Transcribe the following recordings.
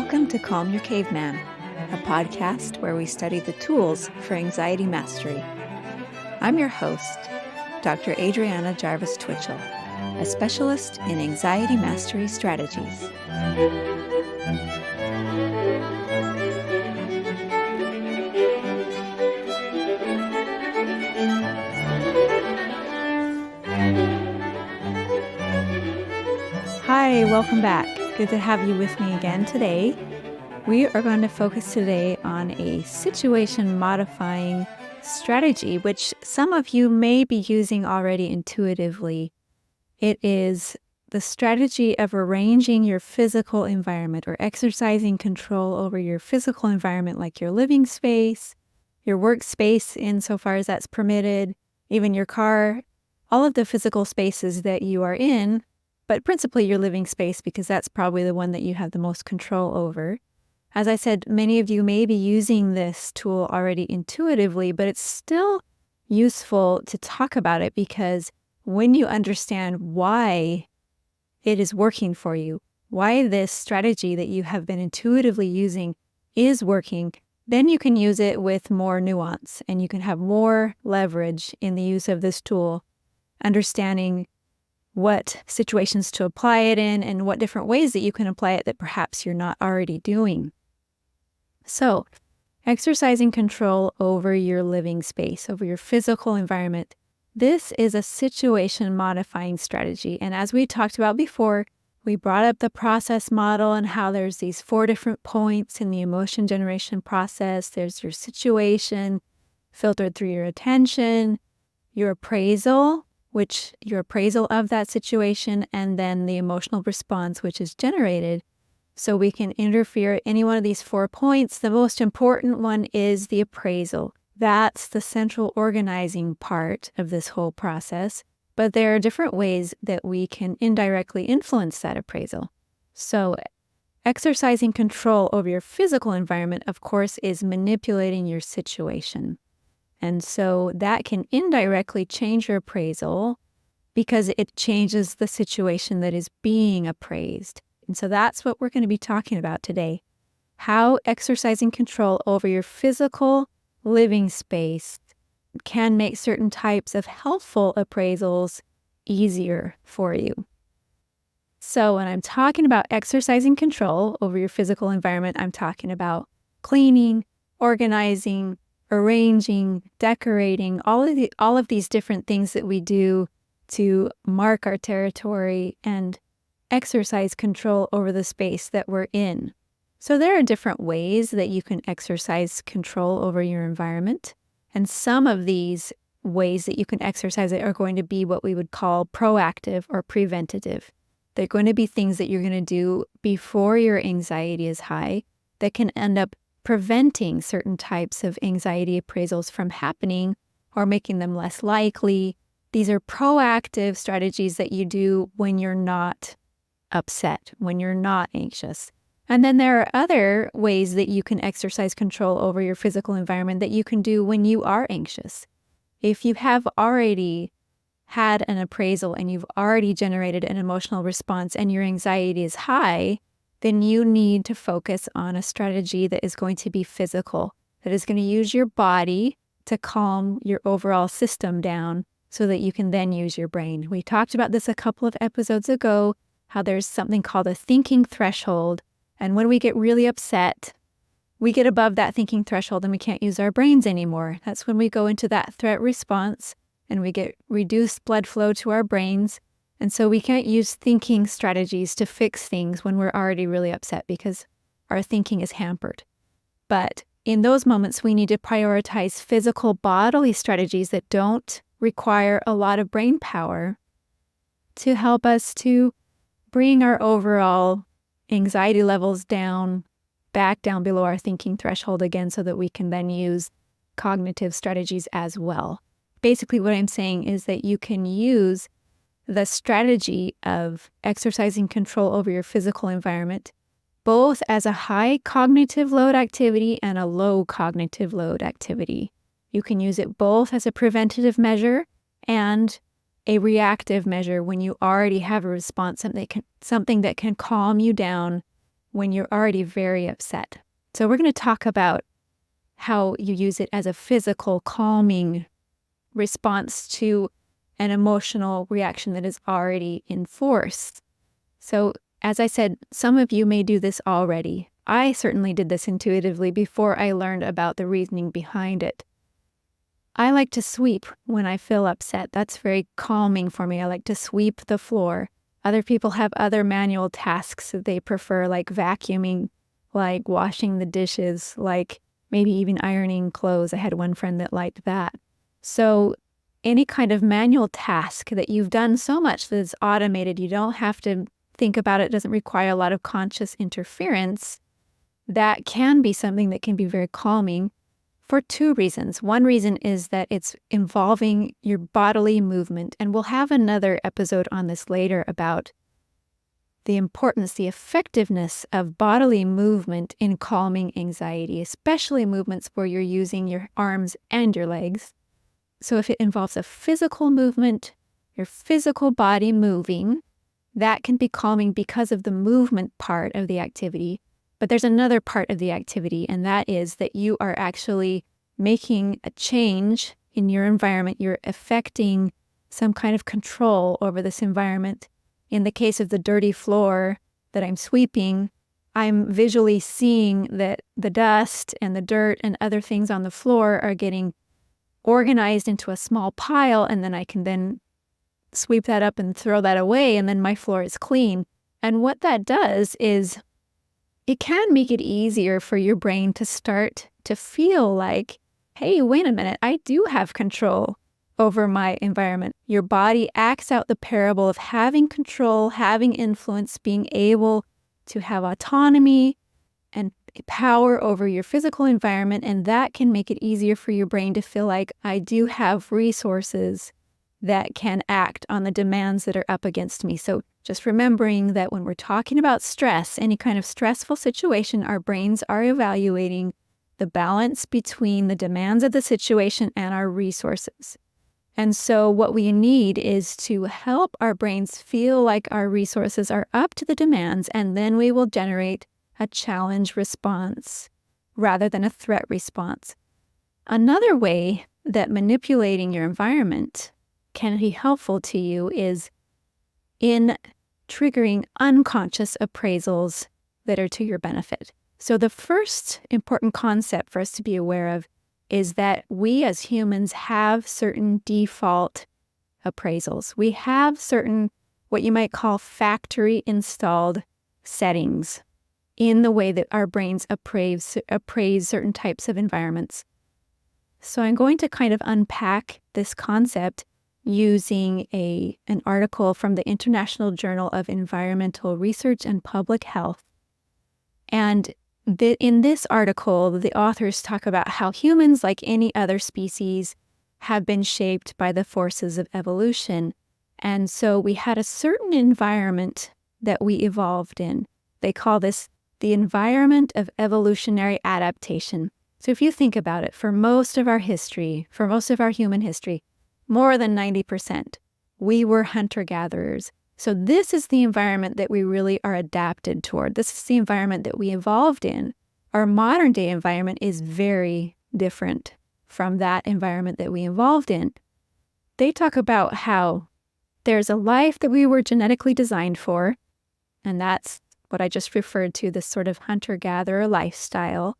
Welcome to Calm Your Caveman, a podcast where we study the tools for anxiety mastery. I'm your host, Dr. Adriana Jarvis Twitchell, a specialist in anxiety mastery strategies. Hi, welcome back. Good to have you with me again today. We are going to focus today on a situation modifying strategy, which some of you may be using already intuitively. It is the strategy of arranging your physical environment or exercising control over your physical environment, like your living space, your workspace insofar as that's permitted, even your car, all of the physical spaces that you are in, but principally your living space because that's probably the one that you have the most control over. As I said, many of you may be using this tool already intuitively, but it's still useful to talk about it because when you understand why it is working for you, why this strategy that you have been intuitively using is working, then you can use it with more nuance and you can have more leverage in the use of this tool, understanding what situations to apply it in and what different ways that you can apply it that perhaps you're not already doing. So, exercising control over your living space, over your physical environment, this is a situation modifying strategy. And as we talked about before, we brought up the process model and how there's these 4 different points in the emotion generation process. There's your situation, filtered through your attention, your appraisal, which your appraisal of that situation, and then the emotional response, which is generated. So we can interfere at any one of these 4 points. The most important one is the appraisal. That's the central organizing part of this whole process. But there are different ways that we can indirectly influence that appraisal. So exercising control over your physical environment, of course, is manipulating your situation. And so that can indirectly change your appraisal because it changes the situation that is being appraised. And so that's what we're going to be talking about today. How exercising control over your physical living space can make certain types of helpful appraisals easier for you. So when I'm talking about exercising control over your physical environment, I'm talking about cleaning, organizing, arranging, decorating, all of these different things that we do to mark our territory and exercise control over the space that we're in. So there are different ways that you can exercise control over your environment. And some of these ways that you can exercise it are going to be what we would call proactive or preventative. They're going to be things that you're going to do before your anxiety is high that can end up preventing certain types of anxiety appraisals from happening or making them less likely. These are proactive strategies that you do when you're not upset, when you're not anxious. And then there are other ways that you can exercise control over your physical environment that you can do when you are anxious. If you have already had an appraisal and you've already generated an emotional response and your anxiety is high, then you need to focus on a strategy that is going to be physical, that is going to use your body to calm your overall system down so that you can then use your brain. We talked about this a couple of episodes ago, how there's something called a thinking threshold. And when we get really upset, we get above that thinking threshold and we can't use our brains anymore. That's when we go into that threat response and we get reduced blood flow to our brains. And so we can't use thinking strategies to fix things when we're already really upset because our thinking is hampered. But in those moments, we need to prioritize physical bodily strategies that don't require a lot of brain power to help us to bring our overall anxiety levels back down below our thinking threshold again so that we can then use cognitive strategies as well. Basically, what I'm saying is that you can use the strategy of exercising control over your physical environment, both as a high cognitive load activity and a low cognitive load activity. You can use it both as a preventative measure and a reactive measure when you already have a response, something that can calm you down when you're already very upset. So we're going to talk about how you use it as a physical calming response to an emotional reaction that is already in force. So as I said, some of you may do this already. I certainly did this intuitively before I learned about the reasoning behind it. I like to sweep when I feel upset. That's very calming for me. I like to sweep the floor. Other people have other manual tasks that they prefer, like vacuuming, like washing the dishes, like maybe even ironing clothes. I had one friend that liked that. So any kind of manual task that you've done so much that it's automated, you don't have to think about it, doesn't require a lot of conscious interference, that can be something that can be very calming for two reasons. One reason is that it's involving your bodily movement, and we'll have another episode on this later about the importance, the effectiveness of bodily movement in calming anxiety, especially movements where you're using your arms and your legs. So if it involves a physical movement, your physical body moving, that can be calming because of the movement part of the activity. But there's another part of the activity, and that is that you are actually making a change in your environment. You're affecting some kind of control over this environment. In the case of the dirty floor that I'm sweeping, I'm visually seeing that the dust and the dirt and other things on the floor are getting organized into a small pile, and then I can then sweep that up and throw that away, and then my floor is clean. And what that does is it can make it easier for your brain to start to feel like, hey, wait a minute, I do have control over my environment. Your body acts out the parable of having control, having influence, being able to have autonomy and power over your physical environment, and that can make it easier for your brain to feel like I do have resources that can act on the demands that are up against me. So just remembering that when we're talking about stress, any kind of stressful situation, our brains are evaluating the balance between the demands of the situation and our resources. And so what we need is to help our brains feel like our resources are up to the demands, and then we will generate a challenge response rather than a threat response. Another way that manipulating your environment can be helpful to you is in triggering unconscious appraisals that are to your benefit. So the first important concept for us to be aware of is that we as humans have certain default appraisals. We have certain, what you might call factory installed settings in the way that our brains appraise certain types of environments. So I'm going to kind of unpack this concept using an article from the International Journal of Environmental Research and Public Health. And in this article, the authors talk about how humans, like any other species, have been shaped by the forces of evolution. And so we had a certain environment that we evolved in. They call this the environment of evolutionary adaptation. So if you think about it, for most of our history, for most of our human history, more than 90%, we were hunter-gatherers. So this is the environment that we really are adapted toward. This is the environment that we evolved in. Our modern-day environment is very different from that environment that we evolved in. They talk about how there's a life that we were genetically designed for, and that's what I just referred to, this sort of hunter-gatherer lifestyle.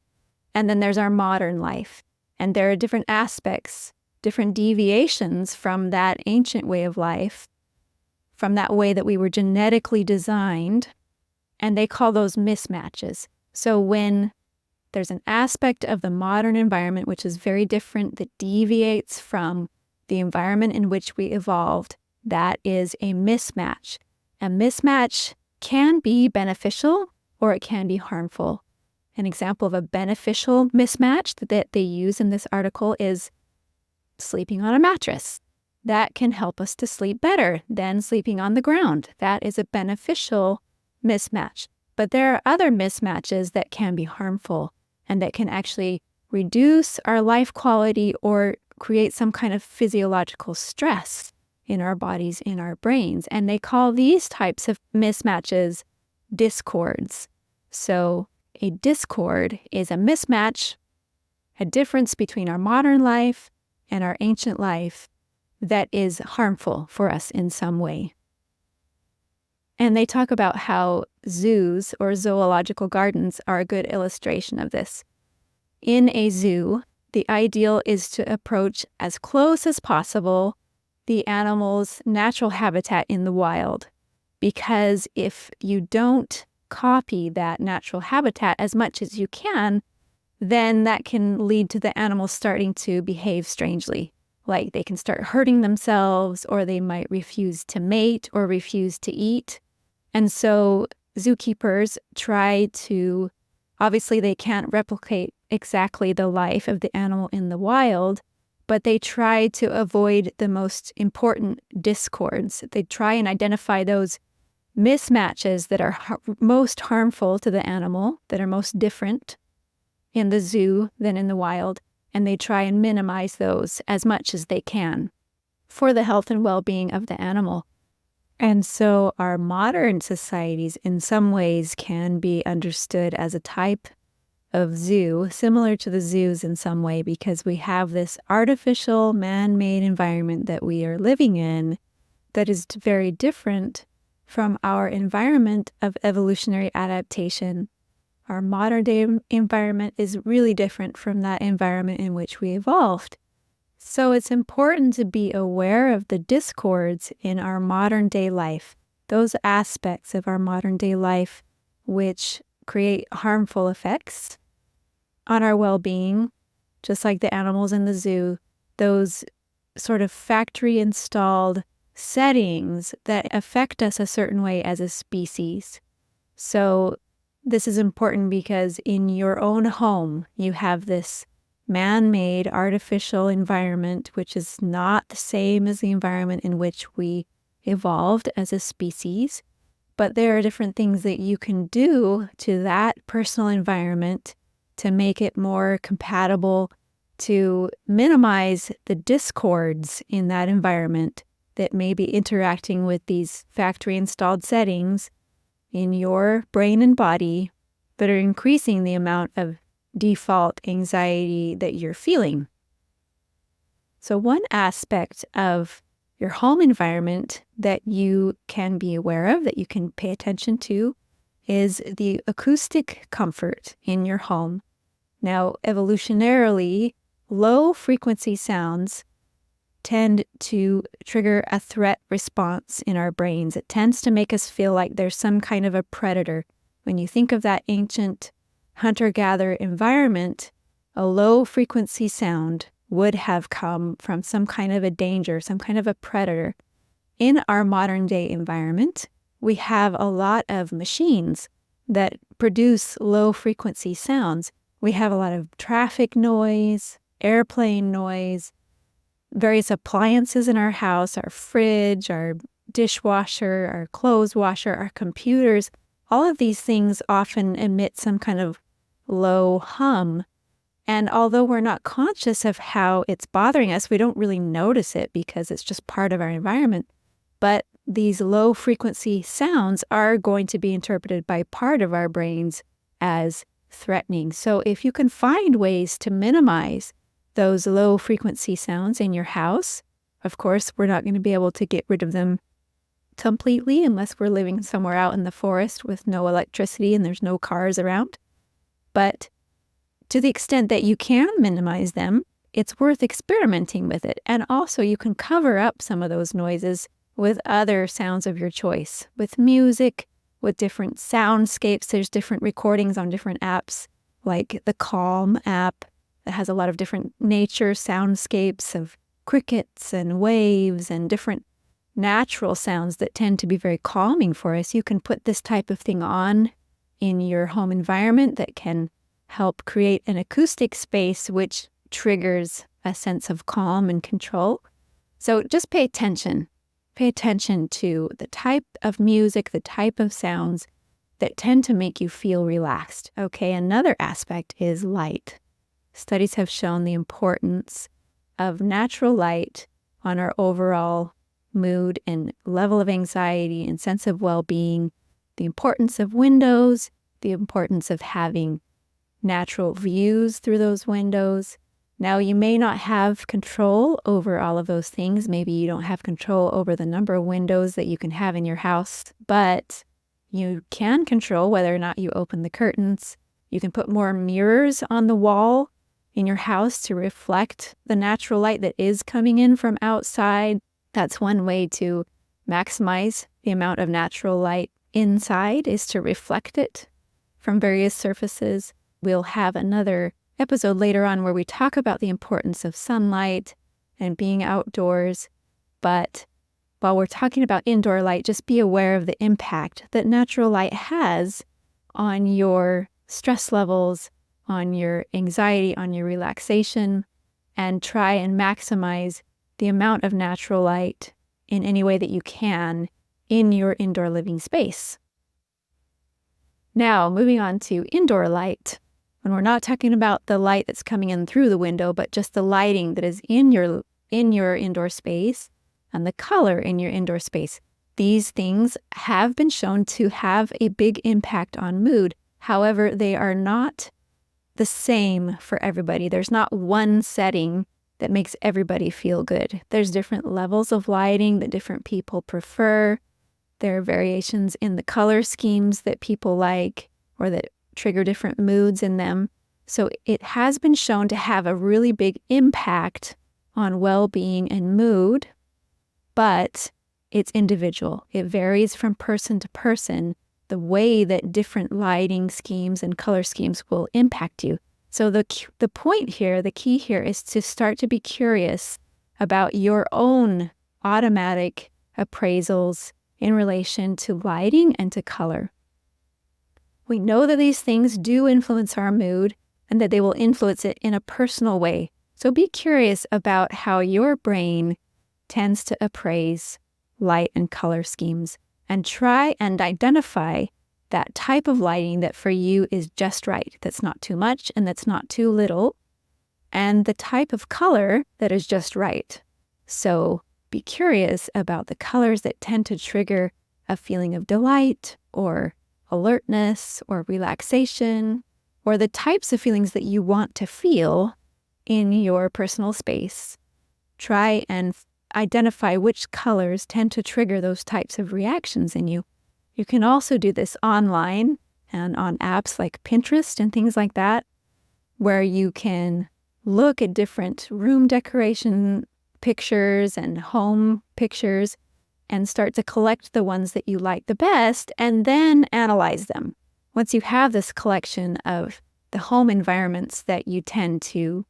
And then there's our modern life. And there are different aspects, different deviations from that ancient way of life, from that way that we were genetically designed, and they call those mismatches. So when there's an aspect of the modern environment which is very different, that deviates from the environment in which we evolved, that is a mismatch. A mismatch can be beneficial or it can be harmful. An example of a beneficial mismatch that they use in this article is sleeping on a mattress. That can help us to sleep better than sleeping on the ground. That is a beneficial mismatch. But there are other mismatches that can be harmful and that can actually reduce our life quality or create some kind of physiological stress in our bodies, in our brains. And they call these types of mismatches discords. So a discord is a mismatch, a difference between our modern life and our ancient life that is harmful for us in some way. And they talk about how zoos or zoological gardens are a good illustration of this. In a zoo, the ideal is to approach as close as possible the animal's natural habitat in the wild, because if you don't copy that natural habitat as much as you can, then that can lead to the animals starting to behave strangely. Like they can start hurting themselves, or they might refuse to mate or refuse to eat. And so zookeepers try to, obviously they can't replicate exactly the life of the animal in the wild, but they try to avoid the most important discords. They try and identify those mismatches that are most harmful to the animal, that are most different in the zoo than in the wild, and they try and minimize those as much as they can for the health and well-being of the animal. And so our modern societies in some ways can be understood as a type of zoo, similar to the zoos in some way, because we have this artificial man-made environment that we are living in that is very different from our environment of evolutionary adaptation. Our modern day environment is really different from that environment in which we evolved. So it's important to be aware of the discords in our modern day life, those aspects of our modern day life which create harmful effects on our well-being, just like the animals in the zoo, those sort of factory installed settings that affect us a certain way as a species. So this is important because in your own home, you have this man-made artificial environment, which is not the same as the environment in which we evolved as a species. But there are different things that you can do to that personal environment to make it more compatible, to minimize the discords in that environment that may be interacting with these factory-installed settings in your brain and body that are increasing the amount of default anxiety that you're feeling. So one aspect of your home environment that you can be aware of, that you can pay attention to, is the acoustic comfort in your home. Now, evolutionarily, low frequency sounds tend to trigger a threat response in our brains. It tends to make us feel like there's some kind of a predator. When you think of that ancient hunter-gatherer environment, a low frequency sound would have come from some kind of a danger, some kind of a predator. In our modern day environment, we have a lot of machines that produce low frequency sounds. We have a lot of traffic noise, airplane noise, various appliances in our house, our fridge, our dishwasher, our clothes washer, our computers. All of these things often emit some kind of low hum. And although we're not conscious of how it's bothering us, we don't really notice it because it's just part of our environment. But these low frequency sounds are going to be interpreted by part of our brains as threatening. So if you can find ways to minimize those low frequency sounds in your house, of course, we're not going to be able to get rid of them completely unless we're living somewhere out in the forest with no electricity and there's no cars around. But to the extent that you can minimize them, it's worth experimenting with it. And also you can cover up some of those noises with other sounds of your choice, with music, with different soundscapes. There's different recordings on different apps, like the Calm app that has a lot of different nature soundscapes of crickets and waves and different natural sounds that tend to be very calming for us. You can put this type of thing on in your home environment that can help create an acoustic space which triggers a sense of calm and control. So just pay attention. Pay attention to the type of music, the type of sounds that tend to make you feel relaxed. Okay, another aspect is light. Studies have shown the importance of natural light on our overall mood and level of anxiety and sense of well-being, the importance of windows the importance of having natural views through those windows. Now, you may not have control over all of those things. Maybe you don't have control over the number of windows that you can have in your house, but you can control whether or not you open the curtains. You can put more mirrors on the wall in your house to reflect the natural light that is coming in from outside. That's one way to maximize the amount of natural light inside, is to reflect it from various surfaces. We'll have another episode later on where we talk about the importance of sunlight and being outdoors. But while we're talking about indoor light, just be aware of the impact that natural light has on your stress levels, on your anxiety, on your relaxation, and try and maximize the amount of natural light in any way that you can in your indoor living space. Now, moving on to indoor light. When we're not talking about the light that's coming in through the window, but just the lighting that is in your indoor space and the color in your indoor space. These things have been shown to have a big impact on mood. However, they are not the same for everybody. There's not one setting that makes everybody feel good. There's different levels of lighting that different people prefer. There are variations in the color schemes that people like or that trigger different moods in them. So it has been shown to have a really big impact on well-being and mood, but it's individual. It varies from person to person, the way that different lighting schemes and color schemes will impact you. So the point here, the key here, is to start to be curious about your own automatic appraisals in relation to lighting and to color. We know that these things do influence our mood and that they will influence it in a personal way. So be curious about how your brain tends to appraise light and color schemes, and try and identify that type of lighting that for you is just right, that's not too much and that's not too little, and the type of color that is just right. So be curious about the colors that tend to trigger a feeling of delight or alertness or relaxation, or the types of feelings that you want to feel in your personal space. Try and identify which colors tend to trigger those types of reactions in you. You can also do this online and on apps like Pinterest and things like that, where you can look at different room decoration pictures and home pictures and start to collect the ones that you like the best and then analyze them. Once you have this collection of the home environments that you tend to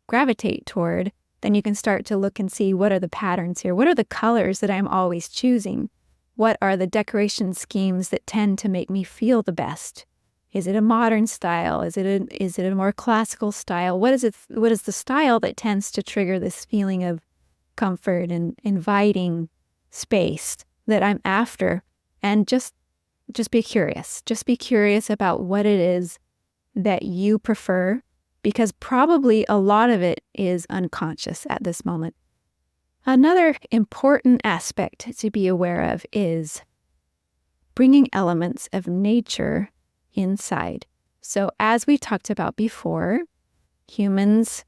gravitate toward, then you can start to look and see, what are the patterns here? What are the colors that I'm always choosing? What are the decoration schemes that tend to make me feel the best? Is it a modern style? Is it a more classical style? What is the style that tends to trigger this feeling of comfort and inviting space that I'm after? And just be curious. Just be curious about what it is that you prefer, because probably a lot of it is unconscious at this moment. Another important aspect to be aware of is bringing elements of nature inside. So as we talked about before, humans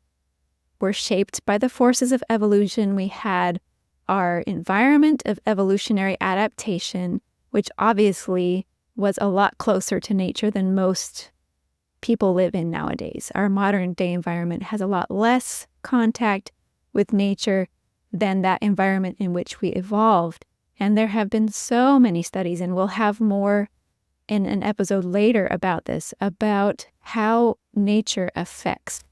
were shaped by the forces of evolution. We had our environment of evolutionary adaptation, which obviously was a lot closer to nature than most people live in nowadays. Our modern day environment has a lot less contact with nature than that environment in which we evolved. And there have been so many studies, and we'll have more in an episode later about this, about how nature affects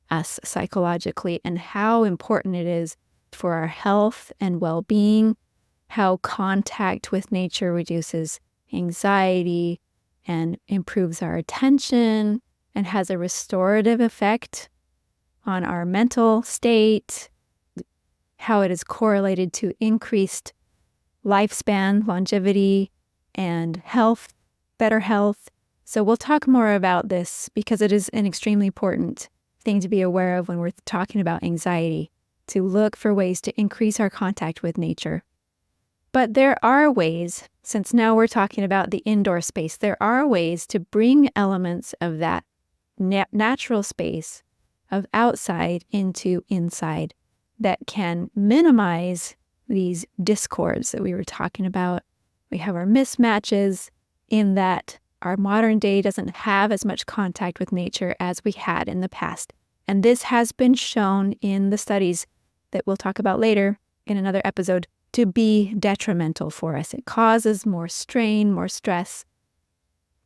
us psychologically and how important it is for our health and well-being, how contact with nature reduces anxiety and improves our attention and has a restorative effect on our mental state, how it is correlated to increased lifespan, longevity, and health, better health. So we'll talk more about this because it is an extremely important thing to be aware of when we're talking about anxiety, to look for ways to increase our contact with nature. But there are ways since now we're talking about the indoor space, there are ways to bring elements of that natural space of outside into inside that can minimize these discords that we were talking about. We have our mismatches in that our modern day doesn't have as much contact with nature as we had in the past. And this has been shown in the studies that we'll talk about later in another episode to be detrimental for us. It causes more strain, more stress,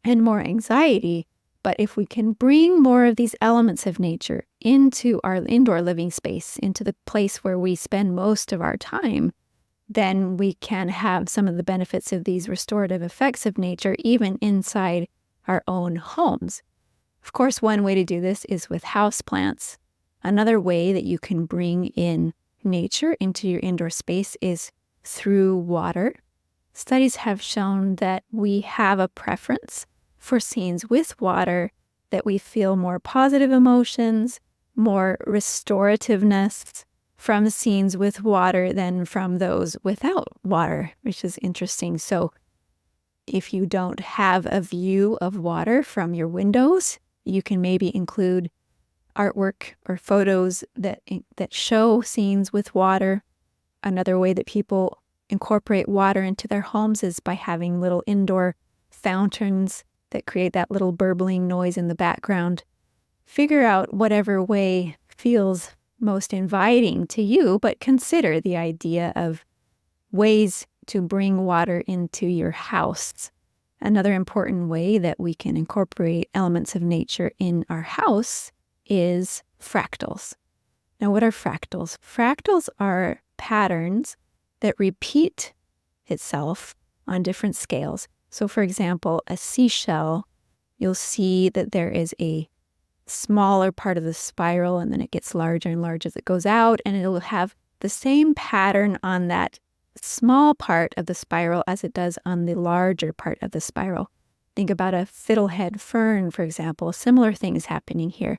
and more anxiety. But if we can bring more of these elements of nature into our indoor living space, into the place where we spend most of our time, then we can have some of the benefits of these restorative effects of nature even inside our own homes. Of course, one way to do this is with houseplants. Another way that you can bring in nature into your indoor space is through water. Studies have shown that we have a preference for scenes with water, that we feel more positive emotions, more restorativeness from scenes with water than from those without water, which is interesting. So if you don't have a view of water from your windows, you can maybe include artwork or photos that show scenes with water. Another way that people incorporate water into their homes is by having little indoor fountains that create that little burbling noise in the background. Figure out whatever way feels most inviting to you, but consider the idea of ways to bring water into your house. Another important way that we can incorporate elements of nature in our house is fractals. Now, what are fractals? Fractals are patterns that repeat itself on different scales. So, for example, a seashell, you'll see that there is a smaller part of the spiral, and then it gets larger and larger as it goes out, and it'll have the same pattern on that small part of the spiral as it does on the larger part of the spiral. Think about a fiddlehead fern, for example. Similar things happening here.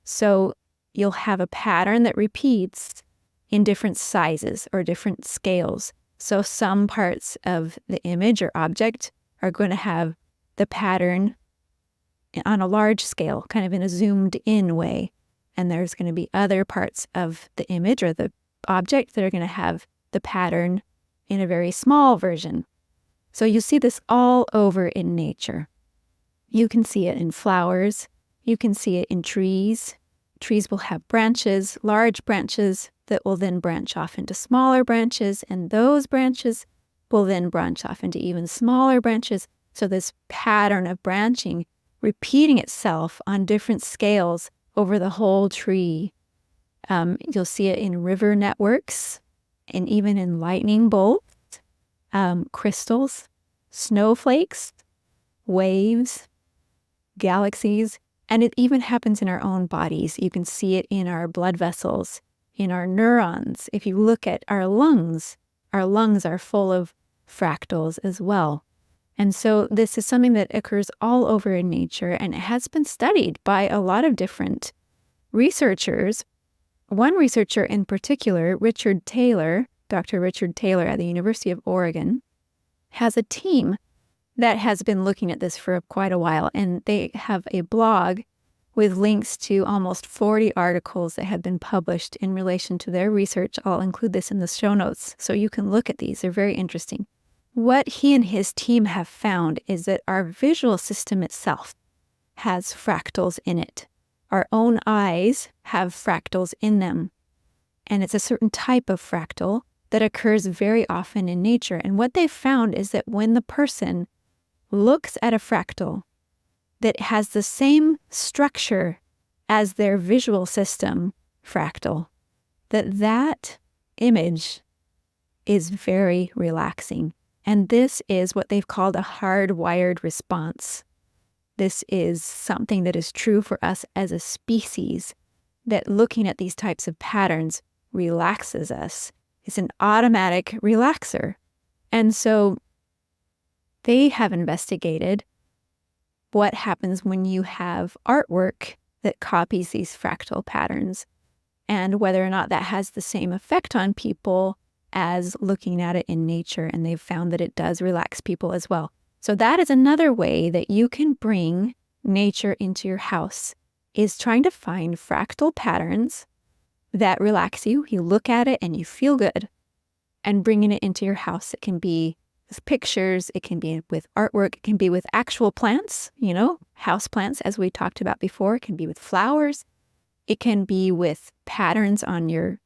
So you'll have a pattern that repeats in different sizes or different scales. So some parts of the image or object are going to have the pattern on a large scale, kind of in a zoomed in way. And there's going to be other parts of the image or the object that are going to have the pattern in a very small version. So you see this all over in nature. You can see it in flowers. You can see it in trees. Trees will have branches, large branches that will then branch off into smaller branches, and those branches will then branch off into even smaller branches. So this pattern of branching repeating itself on different scales over the whole tree. You'll see it in river networks and even in lightning bolts, crystals, snowflakes, waves, galaxies, and it even happens in our own bodies. You can see it in our blood vessels, in our neurons. If you look at our lungs are full of fractals as well. And so this is something that occurs all over in nature, and it has been studied by a lot of different researchers. One researcher in particular, Dr. Richard Taylor at the University of Oregon, has a team that has been looking at this for quite a while, and they have a blog with links to almost 40 articles that have been published in relation to their research. I'll include this in the show notes so you can look at these. They're very interesting. What he and his team have found is that our visual system itself has fractals in it. Our own eyes have fractals in them. And it's a certain type of fractal that occurs very often in nature. And what they've found is that when the person looks at a fractal that has the same structure as their visual system fractal, that image is very relaxing. And this is what they've called a hardwired response. This is something that is true for us as a species, that looking at these types of patterns relaxes us. It's an automatic relaxer. And so they have investigated what happens when you have artwork that copies these fractal patterns and whether or not that has the same effect on people as looking at it in nature, and they've found that it does relax people as well. So that is another way that you can bring nature into your house, is trying to find fractal patterns that relax you. You look at it and you feel good, and bringing it into your house. It can be with pictures, it can be with artwork, it can be with actual plants, house plants, as we talked about before. It can be with flowers. It can be with patterns on your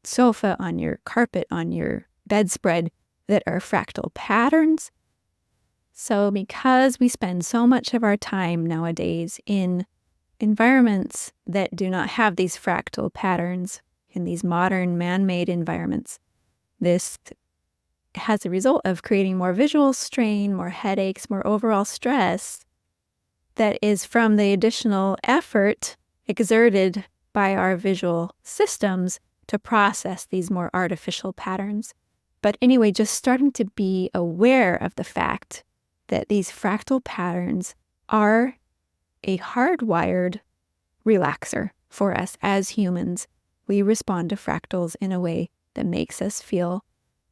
sofa, on your carpet, on your bedspread that are fractal patterns. So because we spend so much of our time nowadays in environments that do not have these fractal patterns, in these modern man-made environments, this has a result of creating more visual strain, more headaches, more overall stress that is from the additional effort exerted by our visual systems to process these more artificial patterns. But anyway, just starting to be aware of the fact that these fractal patterns are a hardwired relaxer for us as humans. We respond to fractals in a way that makes us feel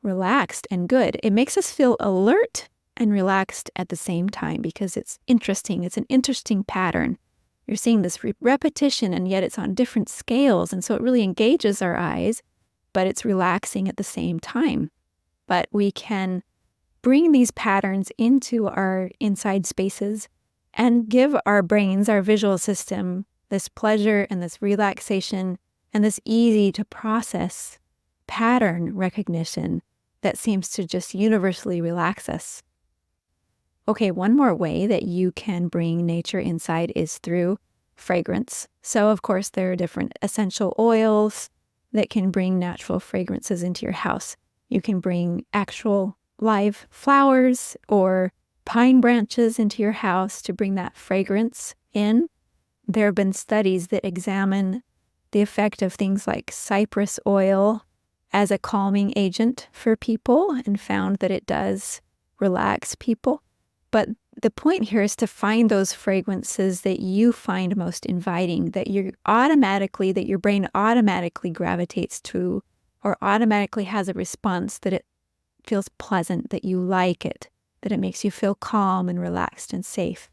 relaxed and good. It makes us feel alert and relaxed at the same time because it's interesting. It's an interesting pattern. You're seeing this repetition, and yet it's on different scales. And so it really engages our eyes, but it's relaxing at the same time. But we can bring these patterns into our inside spaces and give our brains, our visual system, this pleasure and this relaxation and this easy to process pattern recognition that seems to just universally relax us. Okay, one more way that you can bring nature inside is through fragrance. So, of course, there are different essential oils that can bring natural fragrances into your house. You can bring actual live flowers or pine branches into your house to bring that fragrance in. There have been studies that examine the effect of things like cypress oil as a calming agent for people and found that it does relax people. But the point here is to find those fragrances that you find most inviting, that your brain automatically gravitates to or automatically has a response that it feels pleasant, that you like it, that it makes you feel calm and relaxed and safe.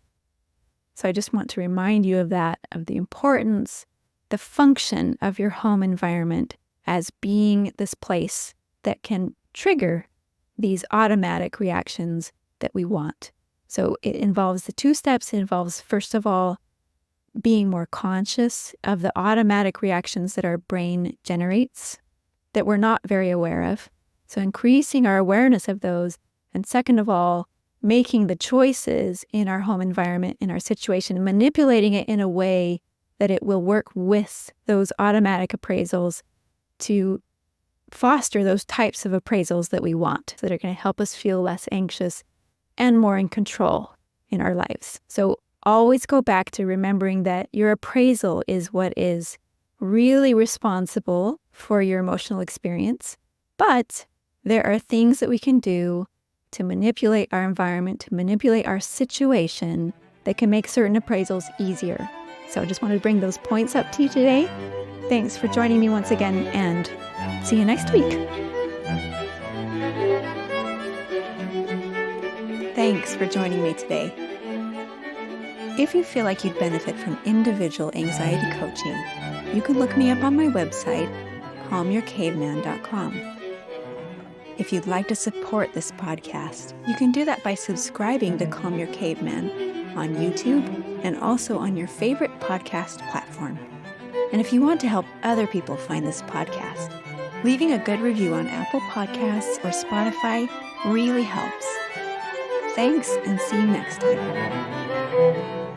So I just want to remind you of that, of the importance, the function of your home environment as being this place that can trigger these automatic reactions that we want. So it involves the two steps. It involves, first of all, being more conscious of the automatic reactions that our brain generates that we're not very aware of. So increasing our awareness of those. And second of all, making the choices in our home environment, in our situation, manipulating it in a way that it will work with those automatic appraisals to foster those types of appraisals that we want, that are going to help us feel less anxious and more in control in our lives. So always go back to remembering that your appraisal is what is really responsible for your emotional experience. But there are things that we can do to manipulate our environment, to manipulate our situation that can make certain appraisals easier. So I just wanted to bring those points up to you today. Thanks for joining me once again, and see you next week. Thanks for joining me today. If you feel like you'd benefit from individual anxiety coaching, you can look me up on my website, calmyourcaveman.com. If you'd like to support this podcast, you can do that by subscribing to Calm Your Caveman on YouTube and also on your favorite podcast platform. And if you want to help other people find this podcast, leaving a good review on Apple Podcasts or Spotify really helps. Thanks, and see you next time.